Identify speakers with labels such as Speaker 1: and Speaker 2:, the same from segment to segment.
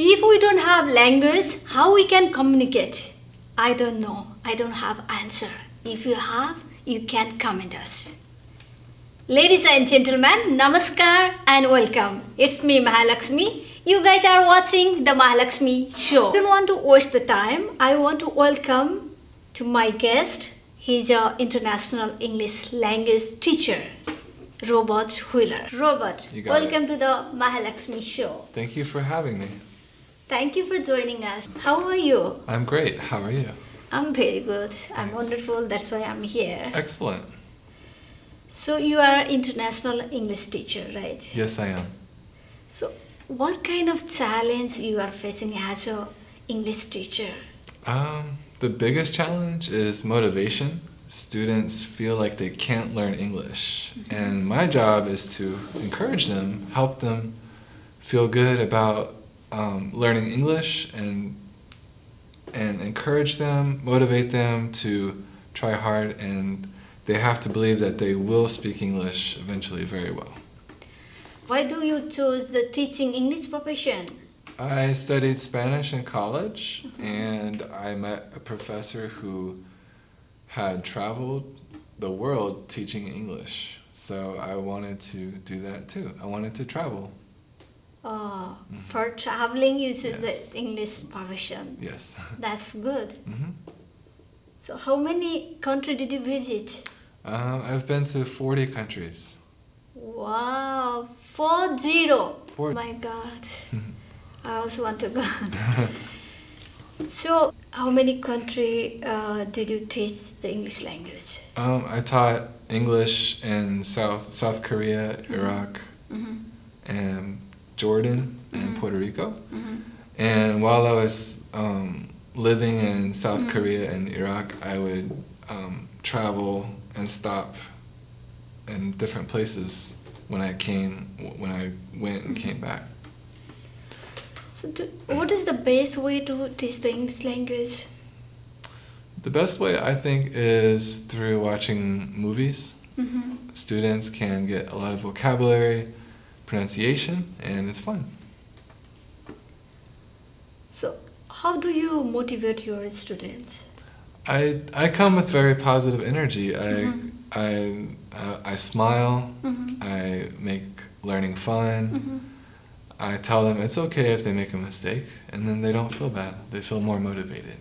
Speaker 1: If we don't have language, how we can communicate? I don't know. I don't have answer. If you have, you can comment us. Ladies and gentlemen, namaskar and welcome. It's me, Mahalaxmi. You guys are watching the Mahalaxmi show. I don't want to waste the time. I want to welcome to my guest. He's an international English language teacher, Robert Wheeler. Robert, welcome to the Mahalaxmi show.
Speaker 2: Thank you for having me.
Speaker 1: Thank you for joining us. How are you?
Speaker 2: I'm great. How are you?
Speaker 1: I'm very good. I'm wonderful. That's why I'm here.
Speaker 2: Excellent.
Speaker 1: So you are an international English teacher, right?
Speaker 2: Yes, I am.
Speaker 1: So what kind of challenge you are facing as an English teacher?
Speaker 2: The biggest challenge is motivation. Students feel like they can't learn English. And my job is to encourage them, help them feel good about learning English and encourage them, motivate them to try hard, and they have to believe that they will speak English eventually very well.
Speaker 1: Why do you choose the teaching English profession?
Speaker 2: I studied Spanish in college, and I met a professor who had traveled the world teaching English. So I wanted to do that too. I wanted to travel.
Speaker 1: For traveling, you choose
Speaker 2: Yes.
Speaker 1: the English profession.
Speaker 2: Yes.
Speaker 1: That's good.
Speaker 2: hmm
Speaker 1: So how many countries did you visit?
Speaker 2: I've been to 40 countries.
Speaker 1: Wow, 40.
Speaker 2: Four-
Speaker 1: My God. I also want to go. So, how many countries did you teach the English language?
Speaker 2: I taught English in South Korea, Iraq, and Jordan, and Puerto Rico. And while I was living in South Korea and Iraq, I would travel and stop in different places when I went and came back.
Speaker 1: So, what is the best way to teach the English language?
Speaker 2: The best way, I think, is through watching movies. Students can get a lot of vocabulary, pronunciation, and it's fun.
Speaker 1: So, how do you motivate your students?
Speaker 2: I come with very positive energy. I smile. I make learning fun. I tell them it's okay if they make a mistake, and then they don't feel bad. They feel more motivated.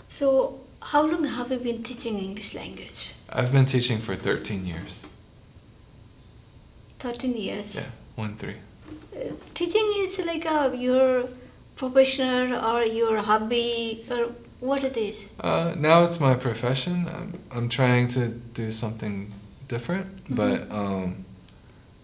Speaker 1: So, how long have you been teaching English language?
Speaker 2: I've been teaching for 13 years.
Speaker 1: 13 years.
Speaker 2: Yeah, 1-3.
Speaker 1: Teaching is like your professional or your hobby or what it is?
Speaker 2: Now it's my profession. I'm trying to do something different, but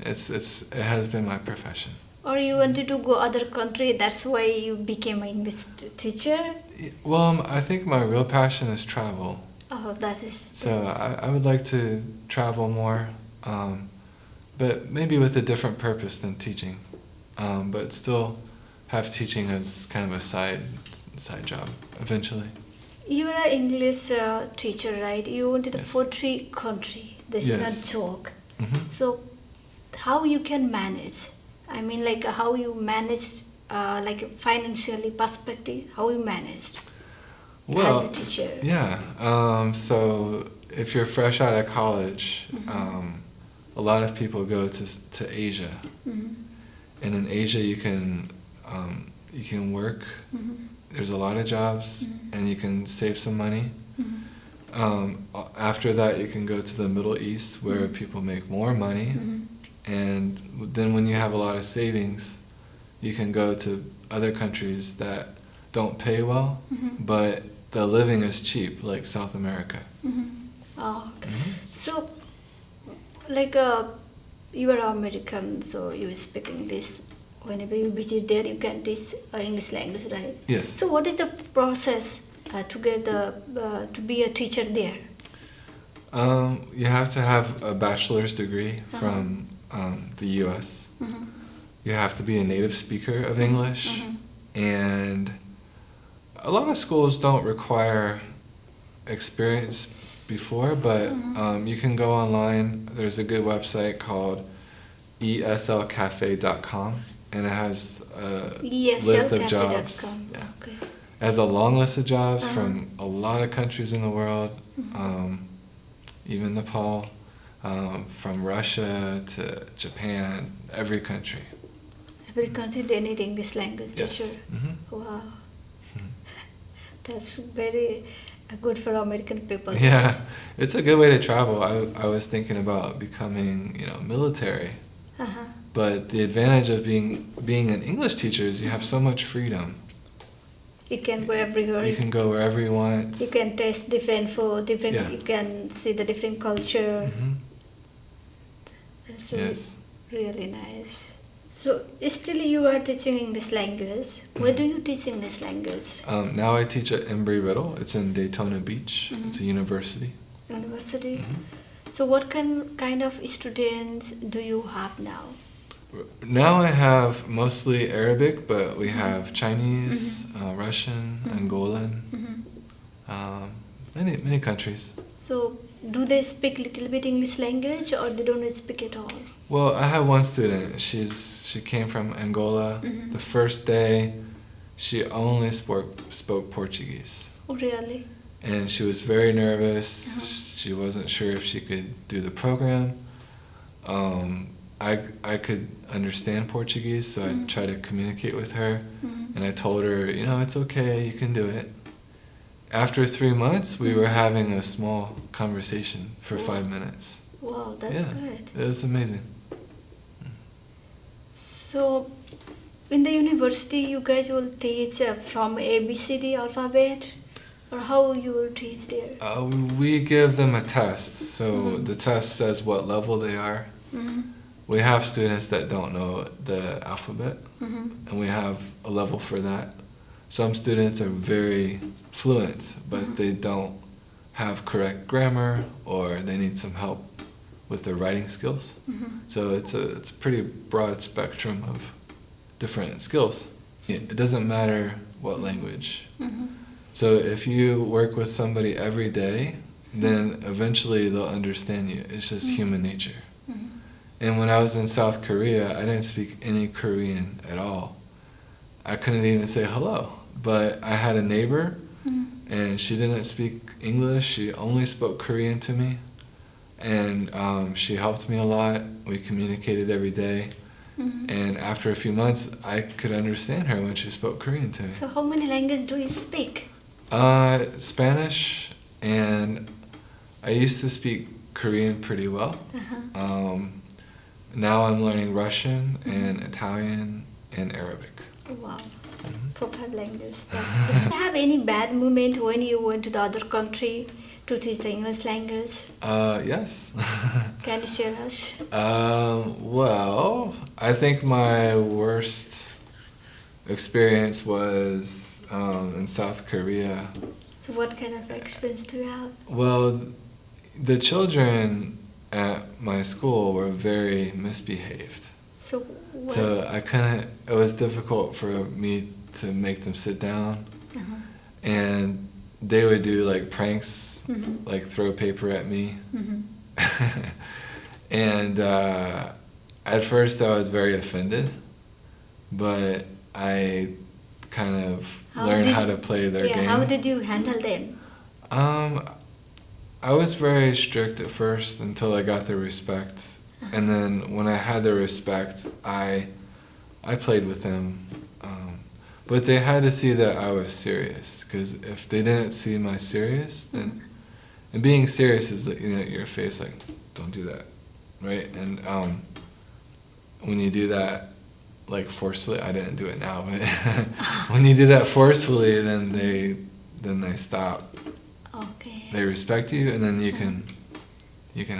Speaker 2: it has been my profession.
Speaker 1: Or you wanted to go other country, that's why you became an English teacher?
Speaker 2: Well, I think my real passion is travel.
Speaker 1: Oh, that is...
Speaker 2: So I would like to travel more, but maybe with a different purpose than teaching, but still have teaching as kind of a side job eventually.
Speaker 1: You are an English teacher, right? You went to the
Speaker 2: Yes.
Speaker 1: 40 country. This is
Speaker 2: Yes.
Speaker 1: not joke.
Speaker 2: Mhm.
Speaker 1: So how you can manage? I mean, like how you managed, like financially perspective, how you managed
Speaker 2: Well,
Speaker 1: as a teacher?
Speaker 2: yeah. So if you're fresh out of college, a lot of people go to Asia, and in Asia you can work. There's a lot of jobs, and you can save some money. After that, you can go to the Middle East, where people make more money, and then when you have a lot of savings, you can go to other countries that don't pay well, but the living is cheap, like South America.
Speaker 1: Oh, okay. So, like you are American, so you speak English. Whenever you visit there, you can teach English language, right?
Speaker 2: Yes.
Speaker 1: So, what is the process to get to be a teacher there?
Speaker 2: You have to have a bachelor's degree from the U.S. You have to be a native speaker of English, and a lot of schools don't require experience before, but you can go online. There's a good website called eslcafe.com, and it has a
Speaker 1: Yes,
Speaker 2: list of jobs.
Speaker 1: yourcafe.com.
Speaker 2: Yeah.
Speaker 1: Okay.
Speaker 2: It has a long list of jobs
Speaker 1: Uh-huh.
Speaker 2: from a lot of countries in the world, even Nepal, from Russia to Japan, every country.
Speaker 1: Every country they need English language
Speaker 2: Yes.
Speaker 1: teacher.
Speaker 2: Mm-hmm.
Speaker 1: Wow. That's very good for American people.
Speaker 2: Yeah, it's a good way to travel. I was thinking about becoming, military.
Speaker 1: Uh-huh.
Speaker 2: But the advantage of being an English teacher is you have so much freedom.
Speaker 1: You can go everywhere.
Speaker 2: You can go wherever you want.
Speaker 1: You can taste different food,
Speaker 2: Yeah.
Speaker 1: You can see the different culture.
Speaker 2: Mm-hmm.
Speaker 1: That's
Speaker 2: Yes.
Speaker 1: really nice. So still you are teaching English language. Where do you teach English language?
Speaker 2: Now I teach at Embry-Riddle. It's in Daytona Beach. It's a university.
Speaker 1: University.
Speaker 2: Mm-hmm.
Speaker 1: So what kind of students do you have now?
Speaker 2: Now I have mostly Arabic, but we have Chinese, Russian, Angolan, many countries.
Speaker 1: So do they speak little bit English language or they don't speak at all?
Speaker 2: Well, I have one student. She came from Angola. The first day, she only spoke Portuguese.
Speaker 1: Oh, really?
Speaker 2: And she was very nervous. She wasn't sure if she could do the program. I could understand Portuguese, so I tried to communicate with her. And I told her, it's okay, you can do it. After 3 months, we were having a small conversation for 5 minutes.
Speaker 1: Wow, that's great.
Speaker 2: It was amazing.
Speaker 1: So in the university, you guys will teach from ABCD alphabet, or how you will teach there?
Speaker 2: We give them a test. So the test says what level they are. We have students that don't know the alphabet, and we have a level for that. Some students are very fluent, but they don't have correct grammar, or they need some help with their writing skills. So it's a pretty broad spectrum of different skills. It doesn't matter what language. So if you work with somebody every day, then eventually they'll understand you. It's just human nature. And when I was in South Korea, I didn't speak any Korean at all. I couldn't even say hello. But I had a neighbor, and she didn't speak English. She only spoke Korean to me. And she helped me a lot. We communicated every day. And after a few months, I could understand her when she spoke Korean to me.
Speaker 1: So how many languages do you speak?
Speaker 2: Spanish, and I used to speak Korean pretty well. Now I'm learning Russian and Italian and Arabic.
Speaker 1: Wow, proper language. That's good. Do you have any bad moment when you went to the other country to teach the English language?
Speaker 2: Yes.
Speaker 1: Can you share us?
Speaker 2: Well, I think my worst experience was in South Korea.
Speaker 1: So what kind of experience do you have?
Speaker 2: Well, the children at my school were very misbehaved.
Speaker 1: So what?
Speaker 2: So it was difficult for me to make them sit down. And they would do like pranks, like throw paper at me. And at first I was very offended, but I kind of learned how to play their game.
Speaker 1: How did you handle them?
Speaker 2: I was very strict at first until I got their respect. And then when I had their respect, I played with them. But they had to see that I was serious, because if they didn't see my serious, then... And being serious is, your face, like, don't do that, right? And when you do that, like, forcefully, I didn't do it now, but when you do that forcefully, then they stop.
Speaker 1: Okay.
Speaker 2: They respect you, and then you can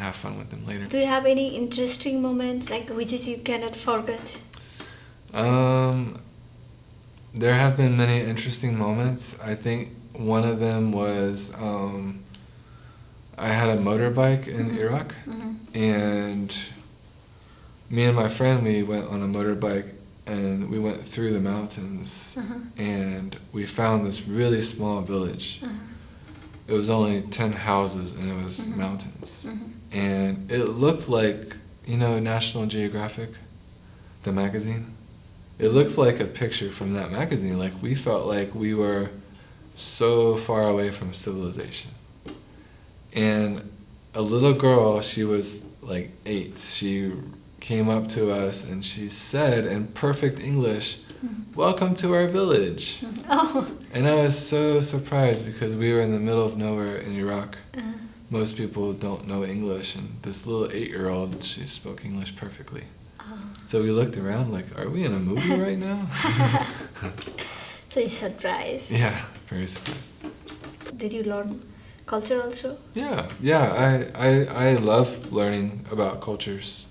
Speaker 2: have fun with them later.
Speaker 1: Do you have any interesting moment, like which you cannot forget?
Speaker 2: There have been many interesting moments. I think one of them was I had a motorbike in Iraq, and me and my friend, we went on a motorbike, and we went through the mountains, and we found this really small village. It was only 10 houses, and it was mountains. And it looked like, National Geographic, the magazine. It looked like a picture from that magazine. Like we felt like we were so far away from civilization. And a little girl, she was like 8, she came up to us and she said in perfect English, "Welcome to our village."
Speaker 1: Oh.
Speaker 2: And I was so surprised because we were in the middle of nowhere in Iraq. Most people don't know English, and this little 8-year-old, she spoke English perfectly. So we looked around like, are we in a movie right now?
Speaker 1: So you're surprised.
Speaker 2: Yeah, very surprised.
Speaker 1: Did you learn culture also?
Speaker 2: Yeah. I love learning about cultures.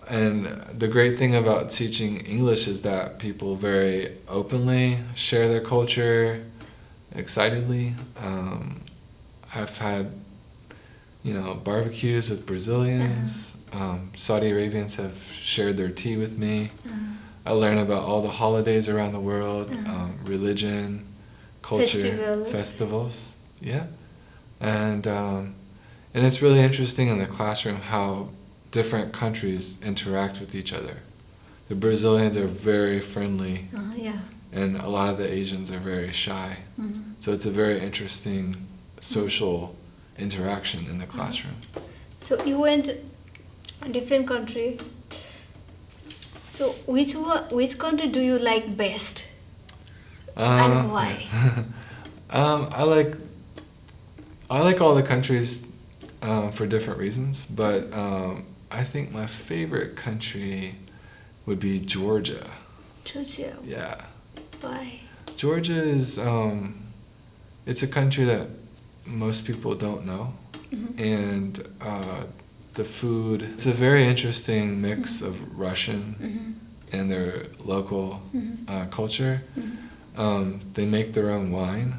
Speaker 2: And the great thing about teaching English is that people very openly share their culture, excitedly. I've had, barbecues with Brazilians. Saudi Arabians have shared their tea with me. I learn about all the holidays around the world, religion, culture, festivals. Yeah, and it's really interesting in the classroom how different countries interact with each other. The Brazilians are very friendly, and a lot of the Asians are very shy. So it's a very interesting social interaction in the classroom.
Speaker 1: So you went a different country. So which country do you like best, and why?
Speaker 2: I like all the countries for different reasons, but I think my favorite country would be Georgia.
Speaker 1: Georgia.
Speaker 2: Yeah.
Speaker 1: Why?
Speaker 2: Georgia is it's a country that most people don't know, and the food, it's a very interesting mix of Russian and their local culture. They make their own wine.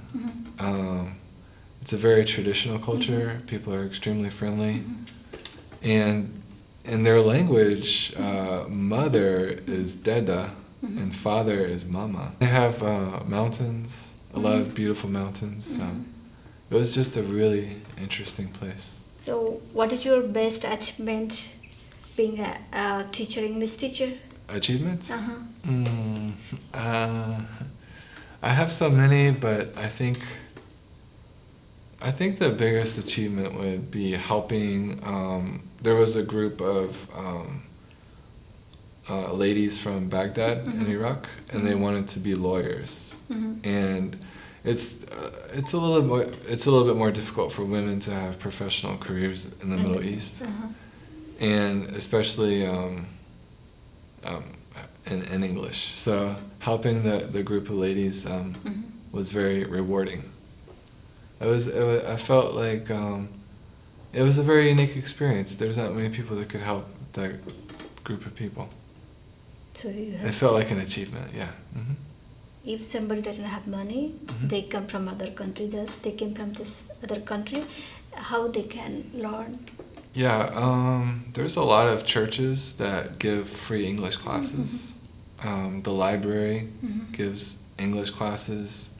Speaker 2: It's a very traditional culture. People are extremely friendly. And in their language, mother is deda and father is mama. They have mountains, a lot of beautiful mountains. It was just a really interesting place.
Speaker 1: So what is your best achievement being a teacher, English teacher?
Speaker 2: Achievements? I have so many, but I think the biggest achievement would be helping. There was a group of ladies from Baghdad in Iraq, and they wanted to be lawyers. And it's a little bit more difficult for women to have professional careers in the Middle East, and especially in English. So helping the group of ladies was very rewarding. I felt like it was a very unique experience. There's not many people that could help that group of people.
Speaker 1: So
Speaker 2: it felt like an achievement, yeah.
Speaker 1: If somebody doesn't have money, they come from other country, they came from this other country, how they can learn?
Speaker 2: Yeah, there's a lot of churches that give free English classes. The library gives English classes.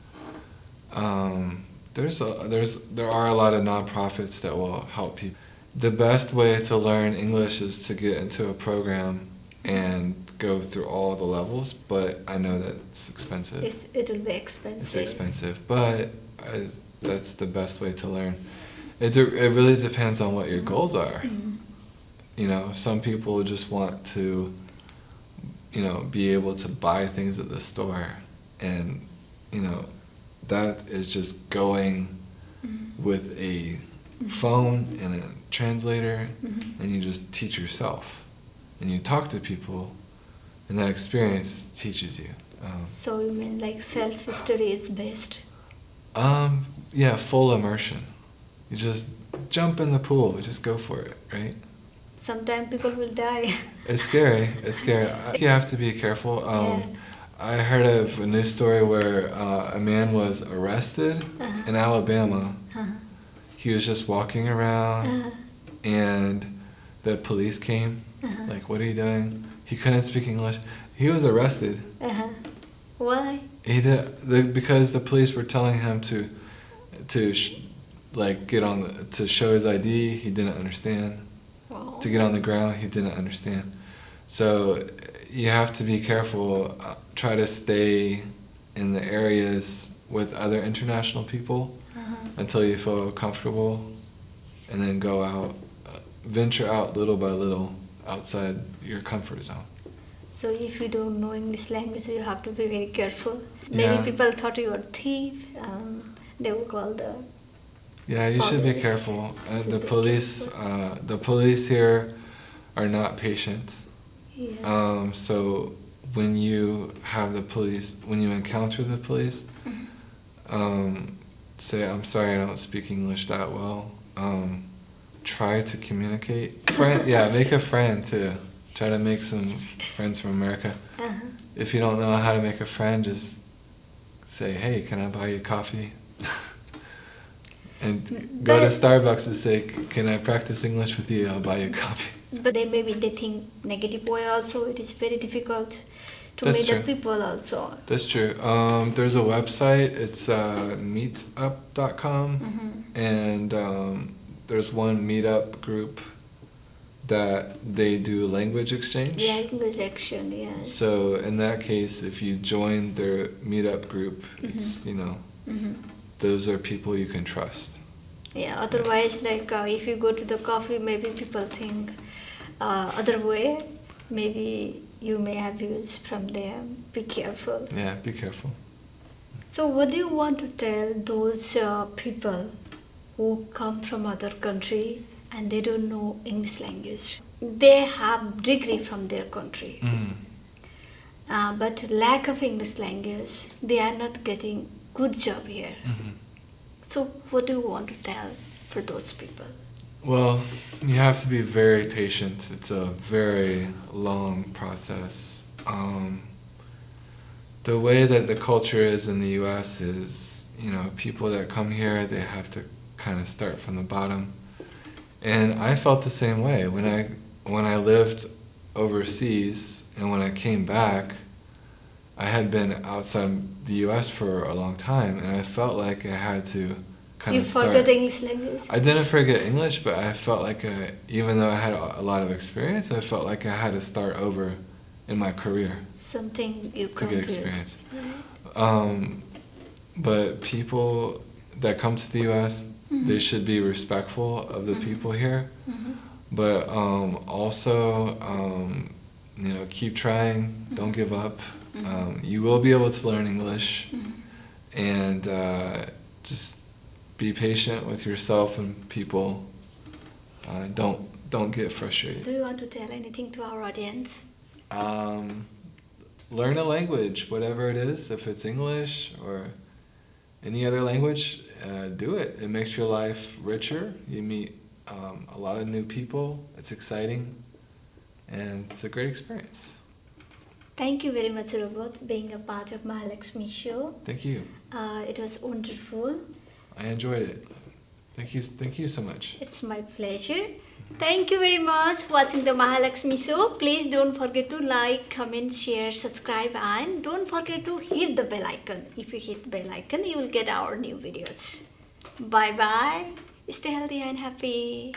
Speaker 2: There are a lot of nonprofits that will help people. The best way to learn English is to get into a program and go through all the levels, but I know that it's expensive.
Speaker 1: It will be expensive.
Speaker 2: It's expensive, but that's the best way to learn. It really depends on what your goals are. Some people just want to, be able to buy things at the store, and, that is just going with a phone and a translator, and you just teach yourself, and you talk to people, and that experience teaches you.
Speaker 1: So you mean like self-study is best?
Speaker 2: Yeah, full immersion. You just jump in the pool, just go for it, right?
Speaker 1: Sometimes people will die.
Speaker 2: It's scary. You have to be careful. I heard of a news story where a man was arrested in Alabama. He was just walking around, and the police came. Like, what are you doing? He couldn't speak English. He was arrested.
Speaker 1: Why?
Speaker 2: Because the police were telling him to to show his ID. He didn't understand.
Speaker 1: Wow.
Speaker 2: To get on the ground, he didn't understand. So you have to be careful. Try to stay in the areas with other international people until you feel comfortable, and then go out, venture out little by little outside your comfort zone.
Speaker 1: So if you don't know English language, you have to be very careful. Maybe
Speaker 2: Yeah.
Speaker 1: people thought you were a thief. They will call the
Speaker 2: Yeah, you should be
Speaker 1: police.
Speaker 2: careful.
Speaker 1: Should
Speaker 2: The
Speaker 1: be
Speaker 2: police,
Speaker 1: careful.
Speaker 2: the police here are not patient.
Speaker 1: Yes.
Speaker 2: So when you have the police, when you encounter the police, say, "I'm sorry, I don't speak English that well." Try to communicate. Make a friend too. Try to make some friends from America. If you don't know how to make a friend, just say, "Hey, can I buy you coffee?" And go to
Speaker 1: But-
Speaker 2: Starbucks and say, "Can I practice English with you? I'll buy you coffee."
Speaker 1: But they think negative way also. It is very difficult to
Speaker 2: That's
Speaker 1: meet the
Speaker 2: true.
Speaker 1: people also.
Speaker 2: That's true. There's a website. It's meetup.com, and there's one meetup group that they do language exchange.
Speaker 1: Yeah, English action, yes.
Speaker 2: So in that case, if you join their meetup group, it's those are people you can trust.
Speaker 1: Yeah, otherwise, like if you go to the coffee, maybe people think other way. Maybe you may have used from them. Be careful.
Speaker 2: Yeah, be careful.
Speaker 1: So, what do you want to tell those people who come from other country and they don't know English language? They have degree from their country, but lack of English language, they are not getting good job here. So, what do you want to tell for those people?
Speaker 2: Well, you have to be very patient. It's a very long process. The way that the culture is in the U.S. is, people that come here, they have to kind of start from the bottom. And I felt the same way. When I lived overseas and when I came back, I had been outside the U.S. for a long time, and I felt like I had to kind
Speaker 1: You
Speaker 2: of start.
Speaker 1: forget English language?
Speaker 2: I didn't forget English, but I felt like even though I had a lot of experience, I felt like I had to start over in my career
Speaker 1: Something you
Speaker 2: to
Speaker 1: can't
Speaker 2: get
Speaker 1: use.
Speaker 2: experience. But people that come to the U.S., they should be respectful of the people here. But also, keep trying. Don't give up. You will be able to learn English, and just be patient with yourself and people. Don't get frustrated.
Speaker 1: Do you want to tell anything to our audience?
Speaker 2: Learn a language, whatever it is. If it's English or any other language, do it. It makes your life richer. You meet a lot of new people. It's exciting, and it's a great experience.
Speaker 1: Thank you very much, Robot, being a part of Mahalaxmi show.
Speaker 2: Thank you.
Speaker 1: It was wonderful.
Speaker 2: I enjoyed it. Thank you so much.
Speaker 1: It's my pleasure. Thank you very much watching the Mahalaxmi show. Please don't forget to like, comment, share, subscribe, and don't forget to hit the bell icon. If you hit the bell icon, you will get our new videos. Bye bye. Stay healthy and happy.